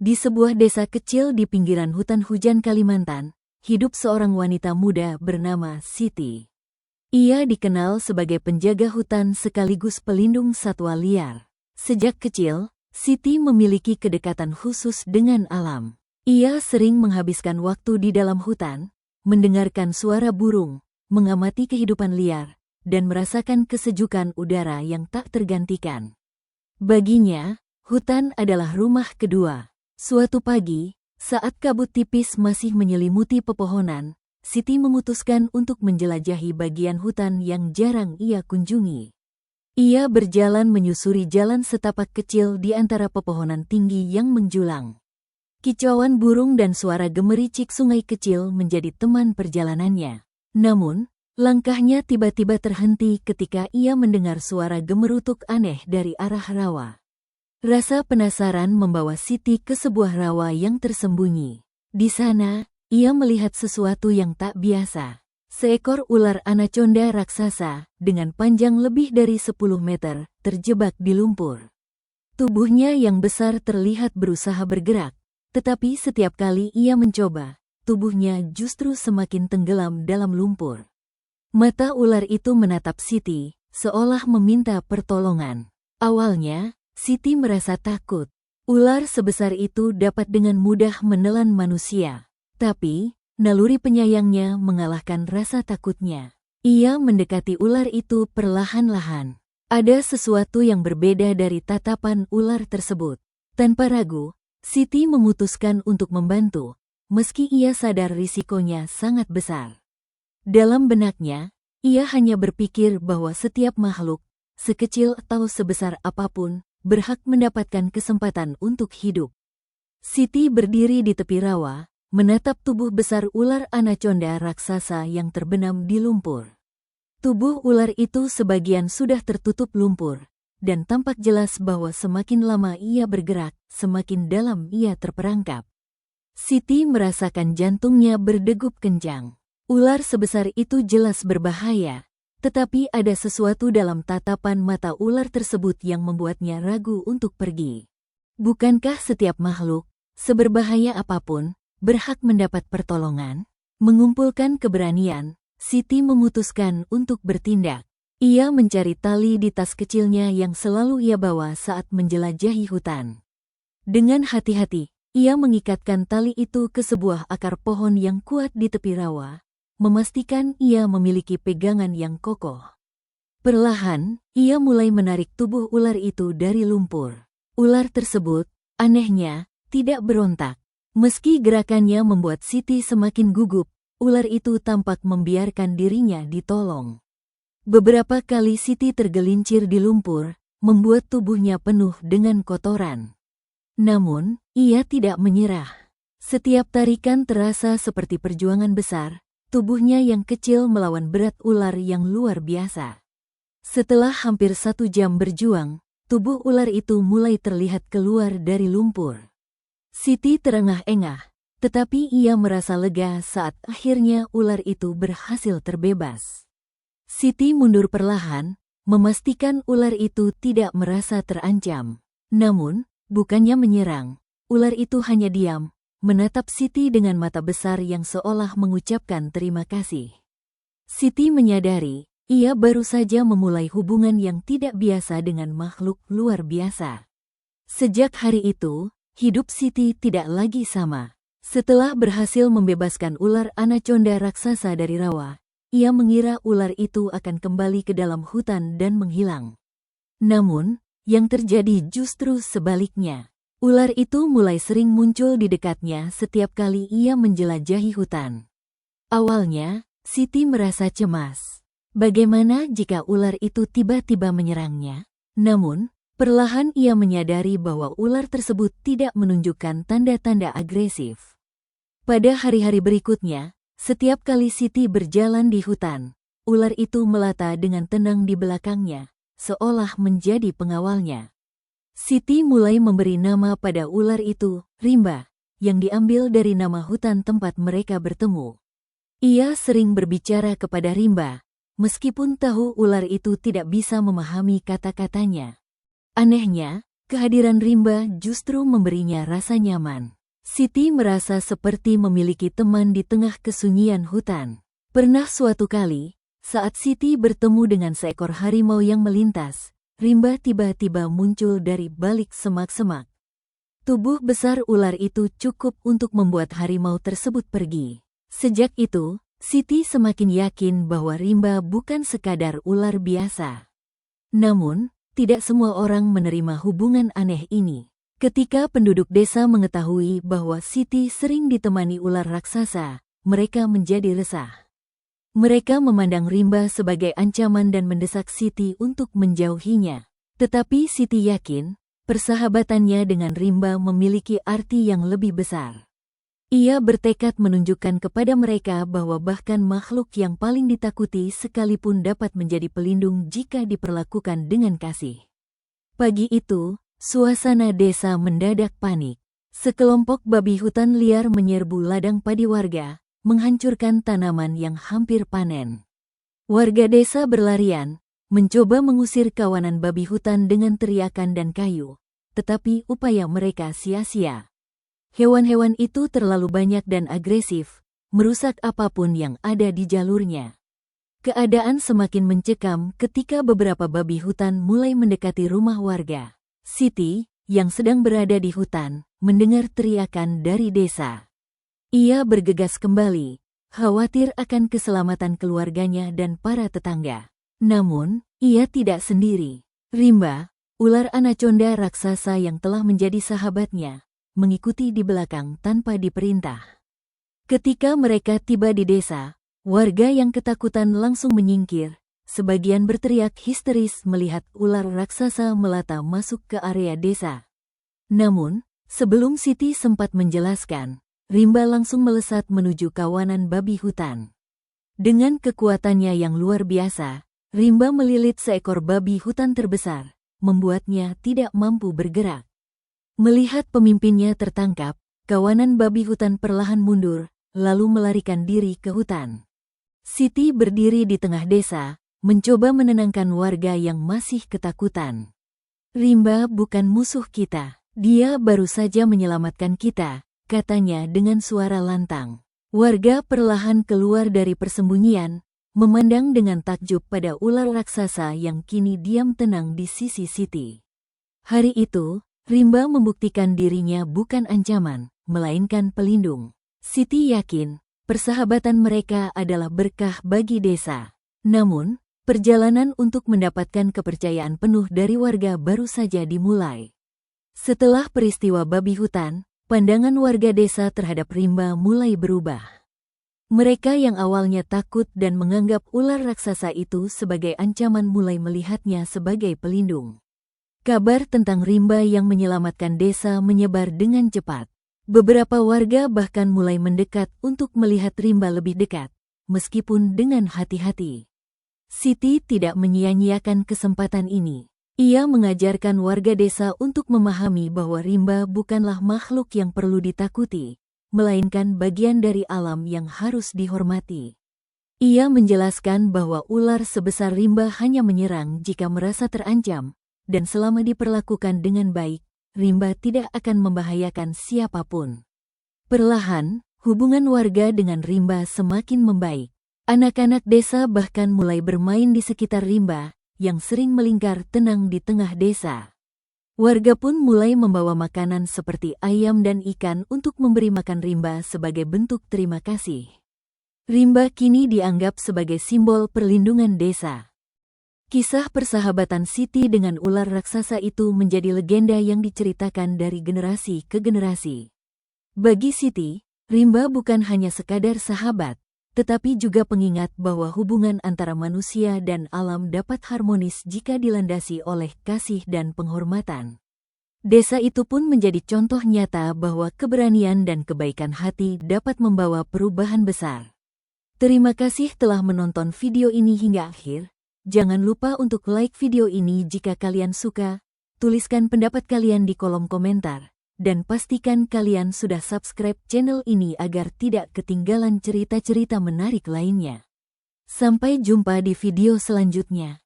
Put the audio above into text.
Di sebuah desa kecil di pinggiran hutan hujan Kalimantan, hidup seorang wanita muda bernama Siti. Ia dikenal sebagai penjaga hutan sekaligus pelindung satwa liar. Sejak kecil, Siti memiliki kedekatan khusus dengan alam. Ia sering menghabiskan waktu di dalam hutan, mendengarkan suara burung, mengamati kehidupan liar, dan merasakan kesejukan udara yang tak tergantikan. Baginya, hutan adalah rumah kedua. Suatu pagi, saat kabut tipis masih menyelimuti pepohonan, Siti memutuskan untuk menjelajahi bagian hutan yang jarang ia kunjungi. Ia berjalan menyusuri jalan setapak kecil di antara pepohonan tinggi yang menjulang. Kicauan burung dan suara gemericik sungai kecil menjadi teman perjalanannya. Namun, langkahnya tiba-tiba terhenti ketika ia mendengar suara gemerutuk aneh dari arah rawa. Rasa penasaran membawa Siti ke sebuah rawa yang tersembunyi. Di sana, ia melihat sesuatu yang tak biasa. Seekor ular anaconda raksasa, dengan panjang lebih dari 10 meter, terjebak di lumpur. Tubuhnya yang besar terlihat berusaha bergerak, tetapi setiap kali ia mencoba, tubuhnya justru semakin tenggelam dalam lumpur. Mata ular itu menatap Siti, seolah meminta pertolongan. Awalnya, Siti merasa takut. Ular sebesar itu dapat dengan mudah menelan manusia. Tapi, naluri penyayangnya mengalahkan rasa takutnya. Ia mendekati ular itu perlahan-lahan. Ada sesuatu yang berbeda dari tatapan ular tersebut. Tanpa ragu, Siti memutuskan untuk membantu, meski ia sadar risikonya sangat besar. Dalam benaknya, ia hanya berpikir bahwa setiap makhluk, sekecil atau sebesar apapun, berhak mendapatkan kesempatan untuk hidup. Siti berdiri di tepi rawa, menatap tubuh besar ular anaconda raksasa yang terbenam di lumpur. Tubuh ular itu sebagian sudah tertutup lumpur, dan tampak jelas bahwa semakin lama ia bergerak, semakin dalam ia terperangkap. Siti merasakan jantungnya berdegup kencang. Ular sebesar itu jelas berbahaya, tetapi ada sesuatu dalam tatapan mata ular tersebut yang membuatnya ragu untuk pergi. Bukankah setiap makhluk, seberbahaya apapun, berhak mendapat pertolongan? Mengumpulkan keberanian, Siti memutuskan untuk bertindak. Ia mencari tali di tas kecilnya yang selalu ia bawa saat menjelajahi hutan. Dengan hati-hati, ia mengikatkan tali itu ke sebuah akar pohon yang kuat di tepi rawa, memastikan ia memiliki pegangan yang kokoh. Perlahan, ia mulai menarik tubuh ular itu dari lumpur. Ular tersebut, anehnya, tidak berontak. Meski gerakannya membuat Siti semakin gugup, ular itu tampak membiarkan dirinya ditolong. Beberapa kali Siti tergelincir di lumpur, membuat tubuhnya penuh dengan kotoran. Namun, ia tidak menyerah. Setiap tarikan terasa seperti perjuangan besar, tubuhnya yang kecil melawan berat ular yang luar biasa. Setelah hampir 1 jam berjuang, tubuh ular itu mulai terlihat keluar dari lumpur. Siti terengah-engah, tetapi ia merasa lega saat akhirnya ular itu berhasil terbebas. Siti mundur perlahan, memastikan ular itu tidak merasa terancam. Namun, bukannya menyerang, ular itu hanya diam, menatap Siti dengan mata besar yang seolah mengucapkan terima kasih. Siti menyadari, ia baru saja memulai hubungan yang tidak biasa dengan makhluk luar biasa. Sejak hari itu, hidup Siti tidak lagi sama. Setelah berhasil membebaskan ular anaconda raksasa dari rawa, ia mengira ular itu akan kembali ke dalam hutan dan menghilang. Namun, yang terjadi justru sebaliknya. Ular itu mulai sering muncul di dekatnya setiap kali ia menjelajahi hutan. Awalnya, Siti merasa cemas. Bagaimana jika ular itu tiba-tiba menyerangnya? Namun, perlahan ia menyadari bahwa ular tersebut tidak menunjukkan tanda-tanda agresif. Pada hari-hari berikutnya, setiap kali Siti berjalan di hutan, ular itu melata dengan tenang di belakangnya, seolah menjadi pengawalnya. Siti mulai memberi nama pada ular itu, Rimba, yang diambil dari nama hutan tempat mereka bertemu. Ia sering berbicara kepada Rimba, meskipun tahu ular itu tidak bisa memahami kata-katanya. Anehnya, kehadiran rimba justru memberinya rasa nyaman. Siti merasa seperti memiliki teman di tengah kesunyian hutan. Pernah suatu kali, saat Siti bertemu dengan seekor harimau yang melintas, rimba tiba-tiba muncul dari balik semak-semak. Tubuh besar ular itu cukup untuk membuat harimau tersebut pergi. Sejak itu, Siti semakin yakin bahwa rimba bukan sekadar ular biasa. Namun, tidak semua orang menerima hubungan aneh ini. Ketika penduduk desa mengetahui bahwa Siti sering ditemani ular raksasa, mereka menjadi resah. Mereka memandang rimba sebagai ancaman dan mendesak Siti untuk menjauhinya. Tetapi Siti yakin, persahabatannya dengan rimba memiliki arti yang lebih besar. Ia bertekad menunjukkan kepada mereka bahwa bahkan makhluk yang paling ditakuti sekalipun dapat menjadi pelindung jika diperlakukan dengan kasih. Pagi itu, suasana desa mendadak panik. Sekelompok babi hutan liar menyerbu ladang padi warga, menghancurkan tanaman yang hampir panen. Warga desa berlarian, mencoba mengusir kawanan babi hutan dengan teriakan dan kayu, tetapi upaya mereka sia-sia. Hewan-hewan itu terlalu banyak dan agresif, merusak apapun yang ada di jalurnya. Keadaan semakin mencekam ketika beberapa babi hutan mulai mendekati rumah warga. Siti, yang sedang berada di hutan, mendengar teriakan dari desa. Ia bergegas kembali, khawatir akan keselamatan keluarganya dan para tetangga. Namun, ia tidak sendiri. Rimba, ular anaconda raksasa yang telah menjadi sahabatnya, mengikuti di belakang tanpa diperintah. Ketika mereka tiba di desa, warga yang ketakutan langsung menyingkir, sebagian berteriak histeris melihat ular raksasa melata masuk ke area desa. Namun, sebelum Siti sempat menjelaskan, rimba langsung melesat menuju kawanan babi hutan. Dengan kekuatannya yang luar biasa, rimba melilit seekor babi hutan terbesar, membuatnya tidak mampu bergerak. Melihat pemimpinnya tertangkap, kawanan babi hutan perlahan mundur, lalu melarikan diri ke hutan. Siti berdiri di tengah desa, mencoba menenangkan warga yang masih ketakutan. Rimba bukan musuh kita, dia baru saja menyelamatkan kita, katanya dengan suara lantang. Warga perlahan keluar dari persembunyian, memandang dengan takjub pada ular raksasa yang kini diam tenang di sisi Siti. Hari itu, rimba membuktikan dirinya bukan ancaman, melainkan pelindung. Siti yakin, persahabatan mereka adalah berkah bagi desa. Namun, perjalanan untuk mendapatkan kepercayaan penuh dari warga baru saja dimulai. Setelah peristiwa babi hutan, pandangan warga desa terhadap rimba mulai berubah. Mereka yang awalnya takut dan menganggap ular raksasa itu sebagai ancaman mulai melihatnya sebagai pelindung. Kabar tentang rimba yang menyelamatkan desa menyebar dengan cepat. Beberapa warga bahkan mulai mendekat untuk melihat rimba lebih dekat, meskipun dengan hati-hati. Siti tidak menyia-nyiakan kesempatan ini. Ia mengajarkan warga desa untuk memahami bahwa rimba bukanlah makhluk yang perlu ditakuti, melainkan bagian dari alam yang harus dihormati. Ia menjelaskan bahwa ular sebesar rimba hanya menyerang jika merasa terancam, dan selama diperlakukan dengan baik, rimba tidak akan membahayakan siapapun. Perlahan, hubungan warga dengan rimba semakin membaik. Anak-anak desa bahkan mulai bermain di sekitar rimba, yang sering melingkar tenang di tengah desa. Warga pun mulai membawa makanan seperti ayam dan ikan untuk memberi makan rimba sebagai bentuk terima kasih. Rimba kini dianggap sebagai simbol perlindungan desa. Kisah persahabatan Siti dengan ular raksasa itu menjadi legenda yang diceritakan dari generasi ke generasi. Bagi Siti, rimba bukan hanya sekadar sahabat, tetapi juga pengingat bahwa hubungan antara manusia dan alam dapat harmonis jika dilandasi oleh kasih dan penghormatan. Desa itu pun menjadi contoh nyata bahwa keberanian dan kebaikan hati dapat membawa perubahan besar. Terima kasih telah menonton video ini hingga akhir. Jangan lupa untuk like video ini jika kalian suka, tuliskan pendapat kalian di kolom komentar, dan pastikan kalian sudah subscribe channel ini agar tidak ketinggalan cerita-cerita menarik lainnya. Sampai jumpa di video selanjutnya.